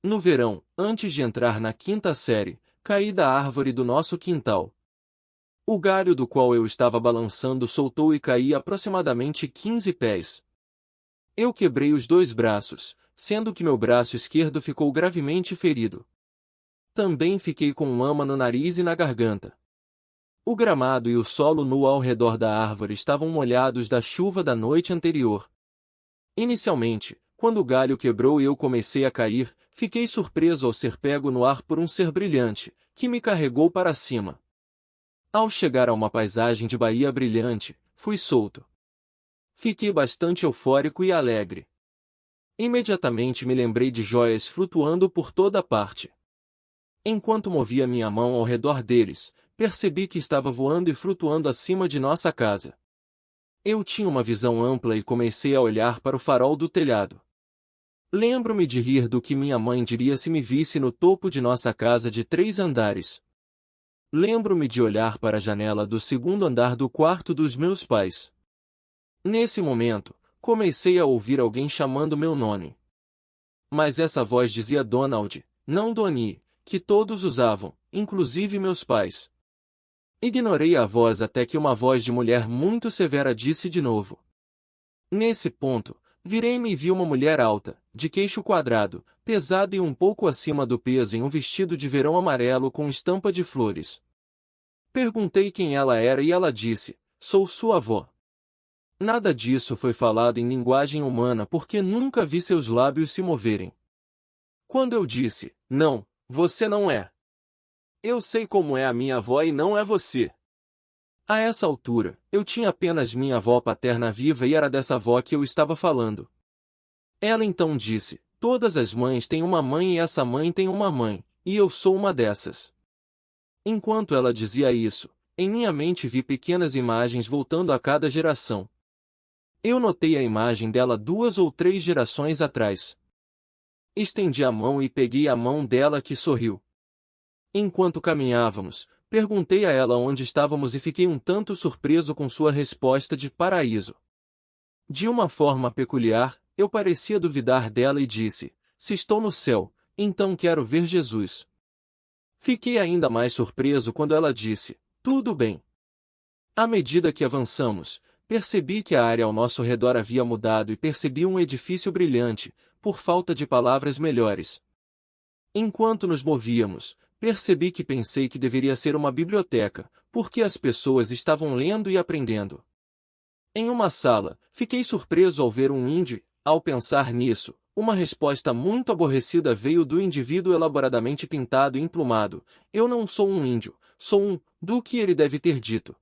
No verão, antes de entrar na quinta série, caí da árvore do nosso quintal. O galho do qual eu estava balançando soltou e caí aproximadamente 15 pés. Eu quebrei os dois braços, sendo que meu braço esquerdo ficou gravemente ferido. Também fiquei com lama no nariz e na garganta. O gramado e o solo nu ao redor da árvore estavam molhados da chuva da noite anterior. Inicialmente, quando o galho quebrou e eu comecei a cair, fiquei surpreso ao ser pego no ar por um ser brilhante, que me carregou para cima. Ao chegar a uma paisagem de Bahia brilhante, fui solto. Fiquei bastante eufórico e alegre. Imediatamente me lembrei de joias flutuando por toda parte. Enquanto movia minha mão ao redor deles, percebi que estava voando e flutuando acima de nossa casa. Eu tinha uma visão ampla e comecei a olhar para o farol do telhado. Lembro-me de rir do que minha mãe diria se me visse no topo de nossa casa de 3 andares. Lembro-me de olhar para a janela do segundo andar do quarto dos meus pais. Nesse momento, comecei a ouvir alguém chamando meu nome. Mas essa voz dizia Donald, não Donnie, que todos usavam, inclusive meus pais. Ignorei a voz até que uma voz de mulher muito severa disse de novo. Nesse ponto, virei-me e vi uma mulher alta, de queixo quadrado, pesada e um pouco acima do peso em um vestido de verão amarelo com estampa de flores. Perguntei quem ela era e ela disse, sou sua avó. Nada disso foi falado em linguagem humana porque nunca vi seus lábios se moverem. Quando eu disse, não, você não é. Eu sei como é a minha avó e não é você. A essa altura, eu tinha apenas minha avó paterna viva e era dessa avó que eu estava falando. Ela então disse, todas as mães têm uma mãe e essa mãe tem uma mãe, e eu sou uma dessas. Enquanto ela dizia isso, em minha mente vi pequenas imagens voltando a cada geração. Eu notei a imagem dela 2 ou 3 gerações atrás. Estendi a mão e peguei a mão dela que sorriu. Enquanto caminhávamos, perguntei a ela onde estávamos e fiquei um tanto surpreso com sua resposta de paraíso. De uma forma peculiar, eu parecia duvidar dela e disse, se estou no céu, então quero ver Jesus. Fiquei ainda mais surpreso quando ela disse, tudo bem. À medida que avançamos, percebi que a área ao nosso redor havia mudado e percebi um edifício brilhante, por falta de palavras melhores. Enquanto nos movíamos, percebi que pensei que deveria ser uma biblioteca, porque as pessoas estavam lendo e aprendendo. Em uma sala, fiquei surpreso ao ver um índio. Ao pensar nisso, uma resposta muito aborrecida veio do indivíduo elaboradamente pintado e emplumado. Eu não sou um índio, sou um, do que ele deve ter dito.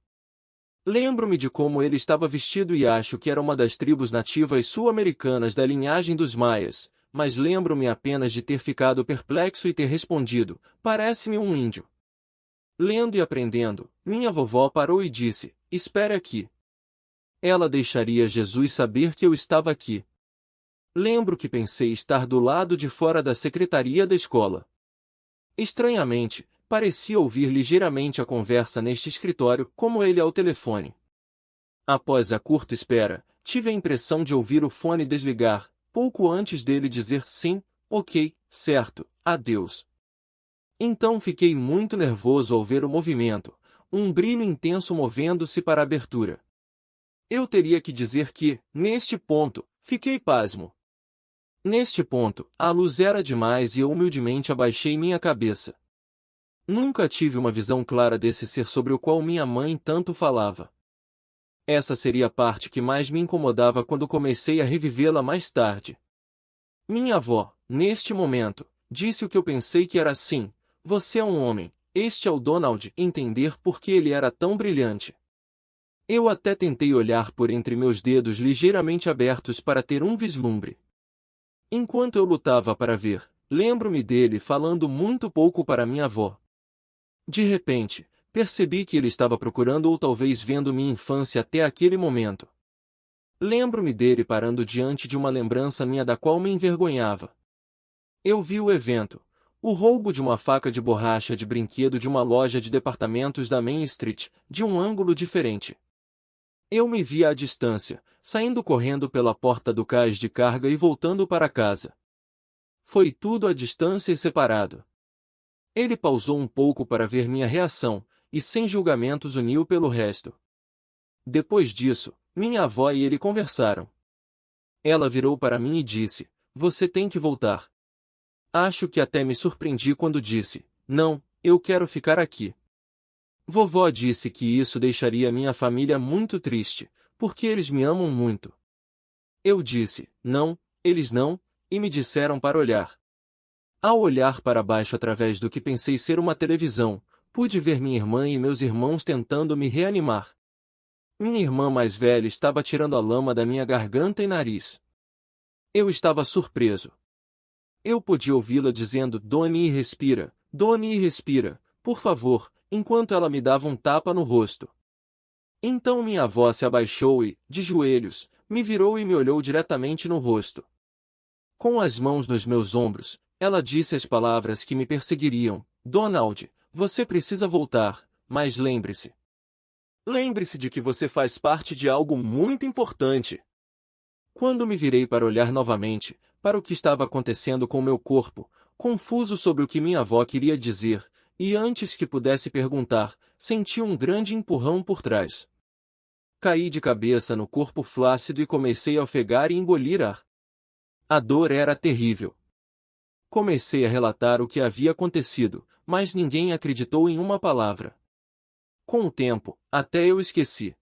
Lembro-me de como ele estava vestido e acho que era uma das tribos nativas sul-americanas da linhagem dos Maias, mas lembro-me apenas de ter ficado perplexo e ter respondido, parece-me um índio. Lendo e aprendendo, minha vovó parou e disse, espere aqui. Ela deixaria Jesus saber que eu estava aqui. Lembro que pensei estar do lado de fora da secretaria da escola. Estranhamente, parecia ouvir ligeiramente a conversa neste escritório, como ele ao telefone. Após a curta espera, tive a impressão de ouvir o fone desligar, pouco antes dele dizer sim, ok, certo, adeus. Então fiquei muito nervoso ao ver o movimento, um brilho intenso movendo-se para a abertura. Eu teria que dizer que, neste ponto, fiquei pasmo. Neste ponto, a luz era demais e eu humildemente abaixei minha cabeça. Nunca tive uma visão clara desse ser sobre o qual minha mãe tanto falava. Essa seria a parte que mais me incomodava quando comecei a revivê-la mais tarde. Minha avó, neste momento, disse o que eu pensei que era assim, você é um homem, este é o Donald, entender por que ele era tão brilhante. Eu até tentei olhar por entre meus dedos ligeiramente abertos para ter um vislumbre. Enquanto eu lutava para ver, lembro-me dele falando muito pouco para minha avó. De repente, percebi que ele estava procurando ou talvez vendo minha infância até aquele momento. Lembro-me dele parando diante de uma lembrança minha da qual me envergonhava. Eu vi o evento, o roubo de uma faca de borracha de brinquedo de uma loja de departamentos da Main Street, de um ângulo diferente. Eu me via à distância, saindo correndo pela porta do cais de carga e voltando para casa. Foi tudo à distância e separado. Ele pausou um pouco para ver minha reação, e sem julgamentos uniu pelo resto. Depois disso, minha avó e ele conversaram. Ela virou para mim e disse: "Você tem que voltar." Acho que até me surpreendi quando disse: "Não, eu quero ficar aqui." Vovó disse que isso deixaria minha família muito triste, porque eles me amam muito. Eu disse: "Não, eles não", e me disseram para olhar. Ao olhar para baixo através do que pensei ser uma televisão, pude ver minha irmã e meus irmãos tentando me reanimar. Minha irmã mais velha estava tirando a lama da minha garganta e nariz. Eu estava surpreso. Eu podia ouvi-la dizendo: Doni, respira, por favor", enquanto ela me dava um tapa no rosto. Então minha avó se abaixou e, de joelhos, me virou e me olhou diretamente no rosto. Com as mãos nos meus ombros, ela disse as palavras que me perseguiriam: "Donald, você precisa voltar, mas lembre-se. Lembre-se de que você faz parte de algo muito importante." Quando me virei para olhar novamente, para o que estava acontecendo com meu corpo, confuso sobre o que minha avó queria dizer, e antes que pudesse perguntar, senti um grande empurrão por trás. Caí de cabeça no corpo flácido e comecei a ofegar e engolir ar. A dor era terrível. Comecei a relatar o que havia acontecido, mas ninguém acreditou em uma palavra. Com o tempo, até eu esqueci.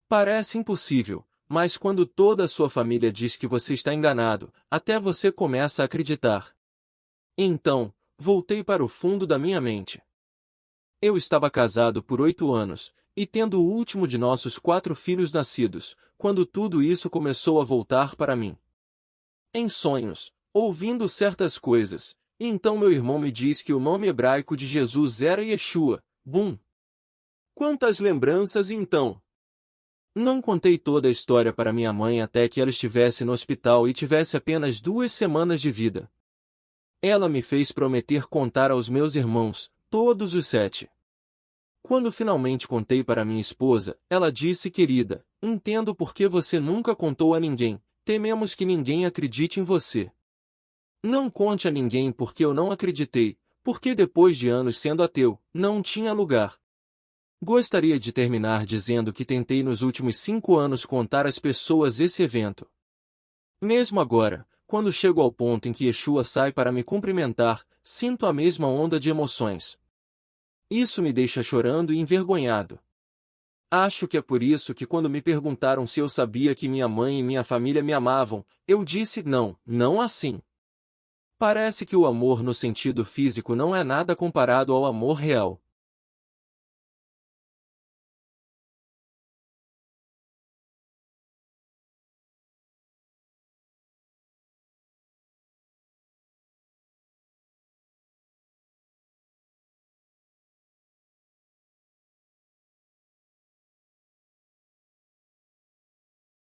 Parece impossível, mas quando toda a sua família diz que você está enganado, até você começa a acreditar. Então, voltei para o fundo da minha mente. Eu estava casado por 8 anos, e tendo o último de nossos 4 filhos nascidos, quando tudo isso começou a voltar para mim. Em sonhos, ouvindo certas coisas, e então meu irmão me diz que o nome hebraico de Jesus era Yeshua. Bum! Quantas lembranças então! Não contei toda a história para minha mãe até que ela estivesse no hospital e tivesse apenas 2 semanas de vida. Ela me fez prometer contar aos meus irmãos, todos os 7. Quando finalmente contei para minha esposa, ela disse: "Querida, entendo por que você nunca contou a ninguém. Tememos que ninguém acredite em você." Não conte a ninguém porque eu não acreditei, porque depois de anos sendo ateu, não tinha lugar. Gostaria de terminar dizendo que tentei nos últimos 5 anos contar às pessoas esse evento. Mesmo agora, quando chego ao ponto em que Yeshua sai para me cumprimentar, sinto a mesma onda de emoções. Isso me deixa chorando e envergonhado. Acho que é por isso que quando me perguntaram se eu sabia que minha mãe e minha família me amavam, eu disse: "Não, não assim." Parece que o amor no sentido físico não é nada comparado ao amor real.